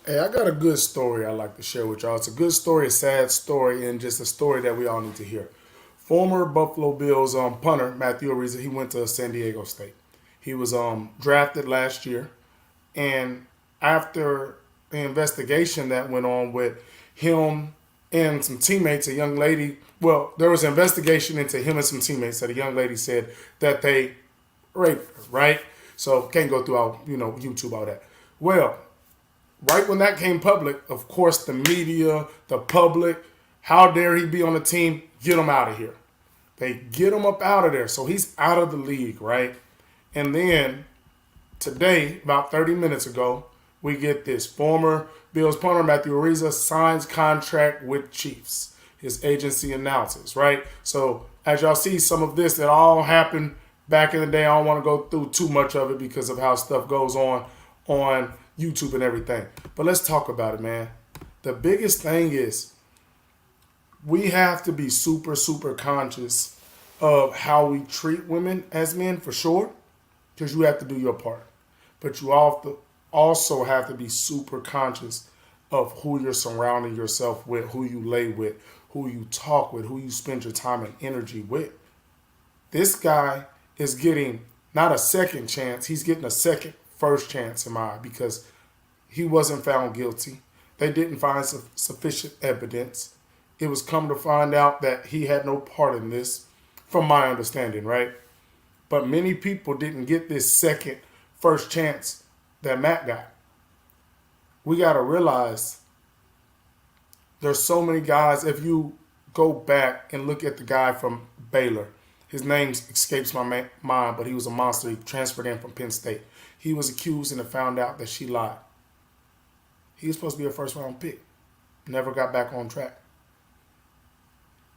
Hey, I got a good story I'd like to share with y'all. It's a good story, a sad story, and just a story that we all need to hear. Former Buffalo Bills punter Matthew Ariza, he went to San Diego State. He was drafted last year, and after the investigation that went on with him and some teammates, a young lady, well, there was an investigation into him and some teammates that a young lady said that they raped her, right? So can't go through all, YouTube, all that. Well, right when that came public, of course, the media, the public, how dare he be on the team? Get him out of here. They get him up out of there. So he's out of the league, right? And then today, about 30 minutes ago, we get this former Bills punter Matthew Ariza signs contract with Chiefs. His agency announces, right? So as y'all see, some of this that all happened back in the day. I don't want to go through too much of it because of how stuff goes on YouTube and everything. But let's talk about it, man. The biggest thing is we have to be super, super conscious of how we treat women as men for sure, because you have to do your part. But you also have to be super conscious of who you're surrounding yourself with, who you lay with, who you talk with, who you spend your time and energy with. This guy is getting not a second chance, he's getting a second first chance in my eye because he wasn't found guilty. They didn't find sufficient evidence. It was come to find out that he had no part in this, from my understanding, right? But many people didn't get this second first chance that Matt got. We got to realize there's so many guys. If you go back and look at the guy from Baylor, his name escapes my mind, but he was a monster. He transferred in from Penn State. He was accused and found out that she lied. He was supposed to be a first round pick. Never got back on track.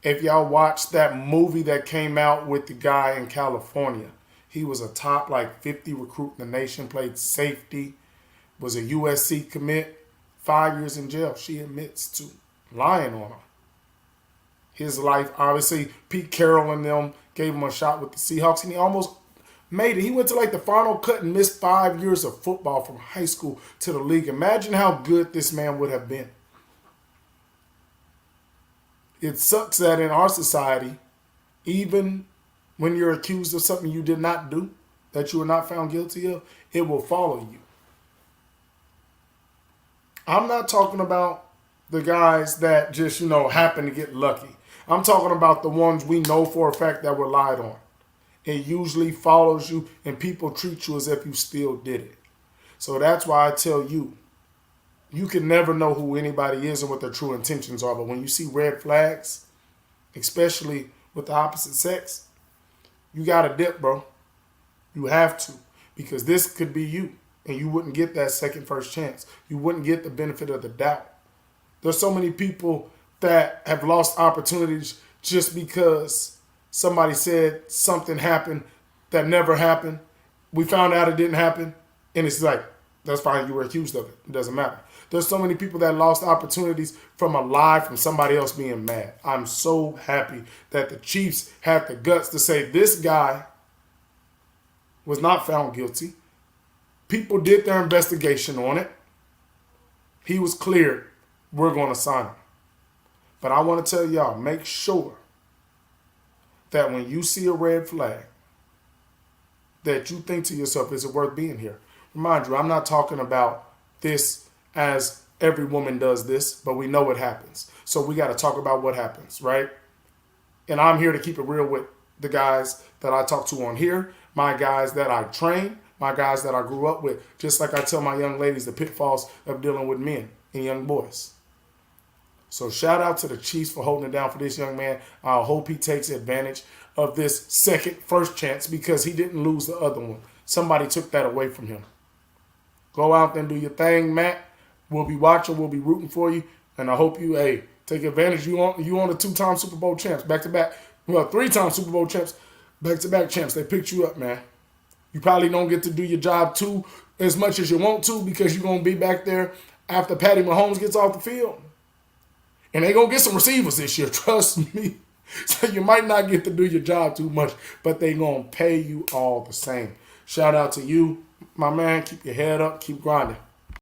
If y'all watched that movie that came out with the guy in California, he was a top like 50 recruit in the nation, played safety, was a USC commit, 5 years in jail. She admits to lying on her. His life, obviously, Pete Carroll and them gave him a shot with the Seahawks, and he almost made it. He went to like the final cut and missed 5 years of football from high school to the league. Imagine how good this man would have been. It sucks that in our society, even when you're accused of something you did not do, that you were not found guilty of, it will follow you. I'm not talking about the guys that just, happen to get lucky. I'm talking about the ones we know for a fact that were lied on. It usually follows you and people treat you as if you still did it. So that's why I tell you, you can never know who anybody is and what their true intentions are. But when you see red flags, especially with the opposite sex, you got to dip, bro. You have to. Because this could be you. And you wouldn't get that second first chance. You wouldn't get the benefit of the doubt. There's so many people that have lost opportunities just because somebody said something happened that never happened. We found out it didn't happen. And it's like, that's fine. You were accused of it. It doesn't matter. There's so many people that lost opportunities from a lie from somebody else being mad. I'm so happy that the Chiefs had the guts to say this guy was not found guilty. People did their investigation on it. He was cleared. We're going to sign him. But I want to tell y'all, make sure that when you see a red flag, that you think to yourself, is it worth being here? Remind you, I'm not talking about this as every woman does this, but we know it happens. So we got to talk about what happens, right? And I'm here to keep it real with the guys that I talk to on here, my guys that I train, my guys that I grew up with, just like I tell my young ladies the pitfalls of dealing with men and young boys. So shout out to the Chiefs for holding it down for this young man. I hope he takes advantage of this first chance because he didn't lose the other one. Somebody took that away from him. Go out there and do your thing, Matt. We'll be watching. We'll be rooting for you. And I hope you, take advantage. You on the 2-time Super Bowl champs, back-to-back. Well, 3-time Super Bowl champs, back-to-back champs. They picked you up, man. You probably don't get to do your job too as much as you want to because you're going to be back there after Patty Mahomes gets off the field. And they're going to get some receivers this year, trust me. So you might not get to do your job too much, but they're going to pay you all the same. Shout out to you, my man. Keep your head up. Keep grinding.